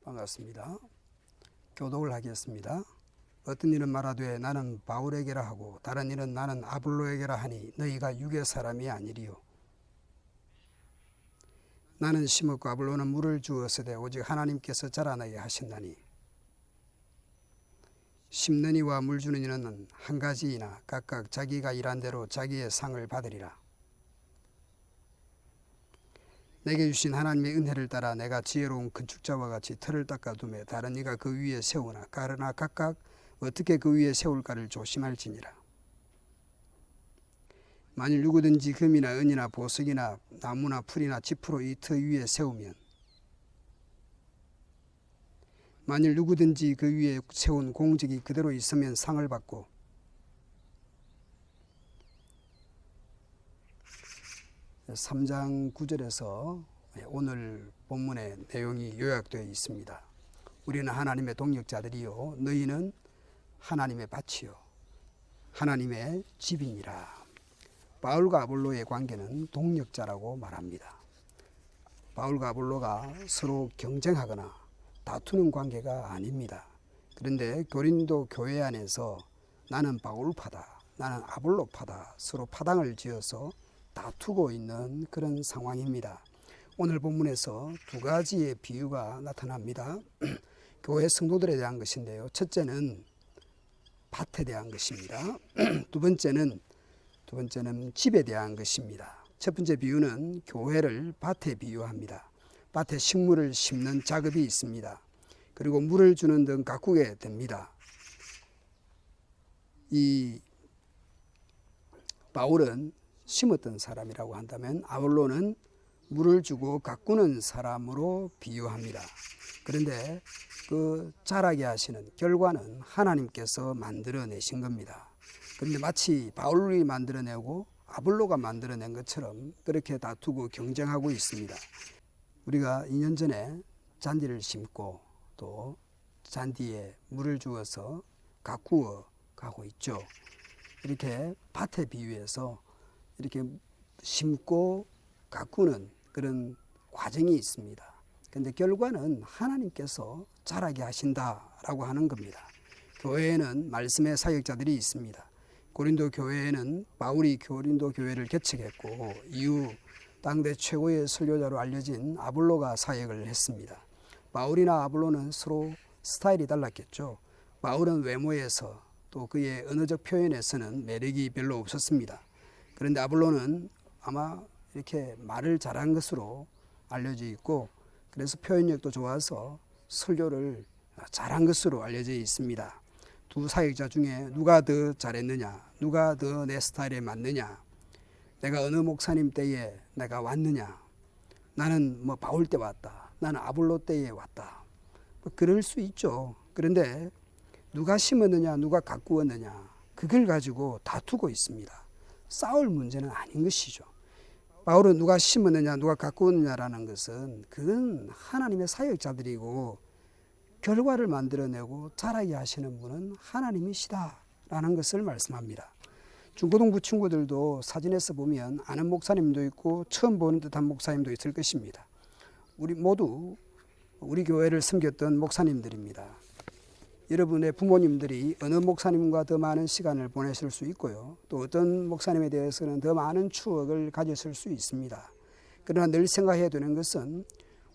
반갑습니다. 교독을 하겠습니다. 어떤 일은 말하되 나는 바울에게라 하고 다른 일은 나는 아볼로에게라 하니 너희가 육의 사람이 아니리요. 나는 심었고 아볼로는 물을 주었으되 오직 하나님께서 자라나게 하신다니. 심는 이와 물 주는 이는 한 가지이나 각각 자기가 일한 대로 자기의 상을 받으리라. 내게 주신 하나님의 은혜를 따라 내가 지혜로운 건축자와 같이 틀을 닦아두매 다른 이가 그 위에 세우나 가르나 각각 어떻게 그 위에 세울까를 조심할지니라. 만일 누구든지 금이나 은이나 보석이나 나무나 풀이나 지프로 이 터 위에 세우면 만일 누구든지 그 위에 세운 공적이 그대로 있으면 상을 받고 3장 9절에서 오늘 본문의 내용이 요약되어 있습니다. 우리는 하나님의 동역자들이요 너희는 하나님의 밭이요 하나님의 집이니라. 바울과 아볼로의 관계는 동역자라고 말합니다. 바울과 아볼로가 서로 경쟁하거나 다투는 관계가 아닙니다. 그런데 고린도 교회 안에서 나는 바울파다, 나는 아볼로파다 서로 파당을 지어서 다투고 있는 그런 상황입니다. 오늘 본문에서 두 가지의 비유가 나타납니다. 교회 성도들에 대한 것인데요. 첫째는 밭에 대한 것입니다. 두 번째는 집에 대한 것입니다. 첫 번째 비유는 교회를 밭에 비유합니다. 밭에 식물을 심는 작업이 있습니다. 그리고 물을 주는 등 가꾸게 됩니다. 이 바울은 심었던 사람이라고 한다면 아볼로는 물을 주고 가꾸는 사람으로 비유합니다. 그런데 그 자라게 하시는 결과는 하나님께서 만들어내신 겁니다. 그런데 마치 바울이 만들어내고 아볼로가 만들어낸 것처럼 그렇게 다투고 경쟁하고 있습니다. 우리가 2년 전에 잔디를 심고 또 잔디에 물을 주어서 가꾸어 가고 있죠. 이렇게 밭에 비유해서 이렇게 심고 가꾸는 그런 과정이 있습니다. 그런데 결과는 하나님께서 자라게 하신다라고 하는 겁니다. 교회에는 말씀의 사역자들이 있습니다. 고린도 교회에는 바울이 고린도 교회를 개척했고 이후 당대 최고의 설교자로 알려진 아볼로가 사역을 했습니다. 바울이나 아볼로는 서로 스타일이 달랐겠죠. 바울은 외모에서 또 그의 언어적 표현에서는 매력이 별로 없었습니다. 그런데 아볼로는 아마 이렇게 말을 잘한 것으로 알려져 있고 그래서 표현력도 좋아서 설교를 잘한 것으로 알려져 있습니다. 두 사역자 중에 누가 더 잘했느냐, 누가 더 내 스타일에 맞느냐, 내가 어느 목사님 때에 내가 왔느냐, 나는 뭐 바울 때 왔다, 나는 아볼로 때에 왔다, 뭐 그럴 수 있죠. 그런데 누가 심었느냐, 누가 가꾸었느냐, 그걸 가지고 다투고 있습니다. 싸울 문제는 아닌 것이죠. 바울은 누가 심었느냐, 누가 가꾸었느냐라는 것은 그건 하나님의 사역자들이고 결과를 만들어내고 자라게 하시는 분은 하나님이시다라는 것을 말씀합니다. 중고등부 친구들도 사진에서 보면 아는 목사님도 있고 처음 보는 듯한 목사님도 있을 것입니다. 우리 모두 우리 교회를 섬겼던 목사님들입니다. 여러분의 부모님들이 어느 목사님과 더 많은 시간을 보내실 수 있고요. 또 어떤 목사님에 대해서는 더 많은 추억을 가졌을 수 있습니다. 그러나 늘 생각해야 되는 것은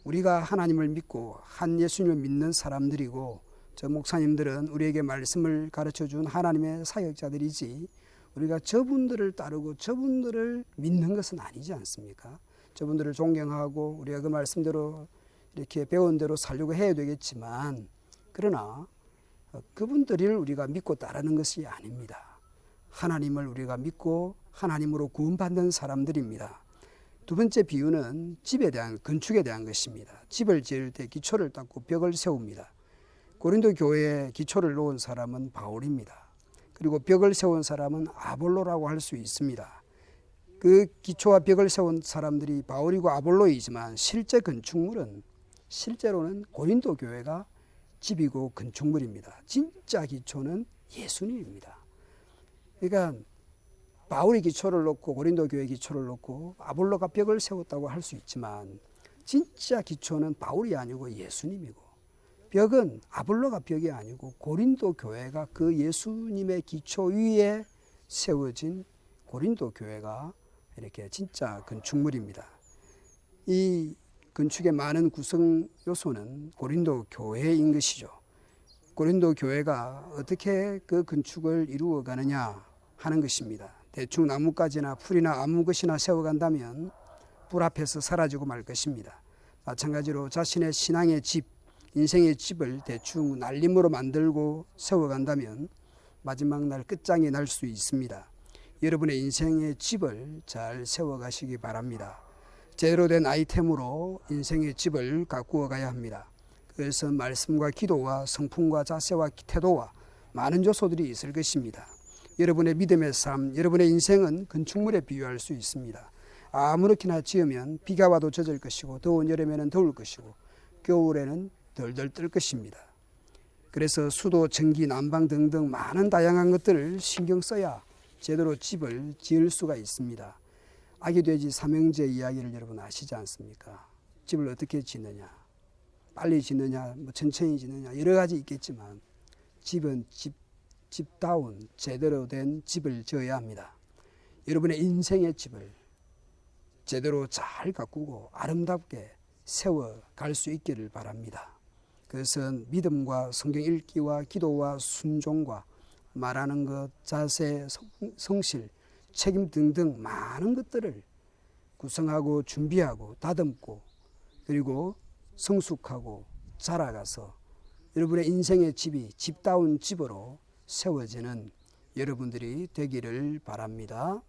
우리가 하나님을 믿고 한 예수님을 믿는 사람들이고 저 목사님들은 우리에게 말씀을 가르쳐준 하나님의 사역자들이지 우리가 저분들을 따르고 저분들을 믿는 것은 아니지 않습니까? 저분들을 존경하고 우리가 그 말씀대로 이렇게 배운 대로 살려고 해야 되겠지만 그러나 그분들을 우리가 믿고 따르는 것이 아닙니다. 하나님을 우리가 믿고 하나님으로 구원받는 사람들입니다. 두 번째 비유는 집에 대한 건축에 대한 것입니다. 집을 지을 때 기초를 닦고 벽을 세웁니다. 고린도 교회에 기초를 놓은 사람은 바울입니다. 그리고 벽을 세운 사람은 아볼로라고 할 수 있습니다. 그 기초와 벽을 세운 사람들이 바울이고 아볼로이지만 실제 건축물은 실제로는 고린도 교회가 집이고 건축물입니다. 진짜 기초는 예수님입니다. 그러니까 바울이 기초를 놓고 고린도 교회 기초를 놓고 아볼로가 벽을 세웠다고 할 수 있지만 진짜 기초는 바울이 아니고 예수님이고 벽은 아볼로가 벽이 아니고 고린도 교회가 그 예수님의 기초 위에 세워진 고린도 교회가 이렇게 진짜 건축물입니다. 이 건축의 많은 구성 요소는 고린도 교회인 것이죠. 고린도 교회가 어떻게 그 건축을 이루어 가느냐 하는 것입니다. 대충 나뭇가지나 풀이나 아무 것이나 세워간다면 불 앞에서 사라지고 말 것입니다. 마찬가지로 자신의 신앙의 집, 인생의 집을 대충 날림으로 만들고 세워간다면 마지막 날 끝장이 날 수 있습니다. 여러분의 인생의 집을 잘 세워가시기 바랍니다. 제대로 된 아이템으로 인생의 집을 가꾸어 가야 합니다. 그래서 말씀과 기도와 성품과 자세와 태도와 많은 요소들이 있을 것입니다. 여러분의 믿음의 삶, 여러분의 인생은 건축물에 비유할 수 있습니다. 아무렇게나 지으면 비가 와도 젖을 것이고 더운 여름에는 더울 것이고 겨울에는 덜덜 떨 것입니다. 그래서 수도, 전기, 난방 등등 많은 다양한 것들을 신경 써야 제대로 집을 지을 수가 있습니다. 아기 돼지 삼형제 이야기를 여러분 아시지 않습니까? 집을 어떻게 짓느냐, 빨리 짓느냐, 천천히 짓느냐 여러 가지 있겠지만 집은 집다운 제대로 된 집을 지어야 합니다. 여러분의 인생의 집을 제대로 잘 가꾸고 아름답게 세워갈 수 있기를 바랍니다. 그것은 믿음과 성경 읽기와 기도와 순종과 말하는 것, 자세, 성실, 책임 등등 많은 것들을 구성하고 준비하고 다듬고 그리고 성숙하고 자라가서 여러분의 인생의 집이 집다운 집으로 세워지는 여러분들이 되기를 바랍니다.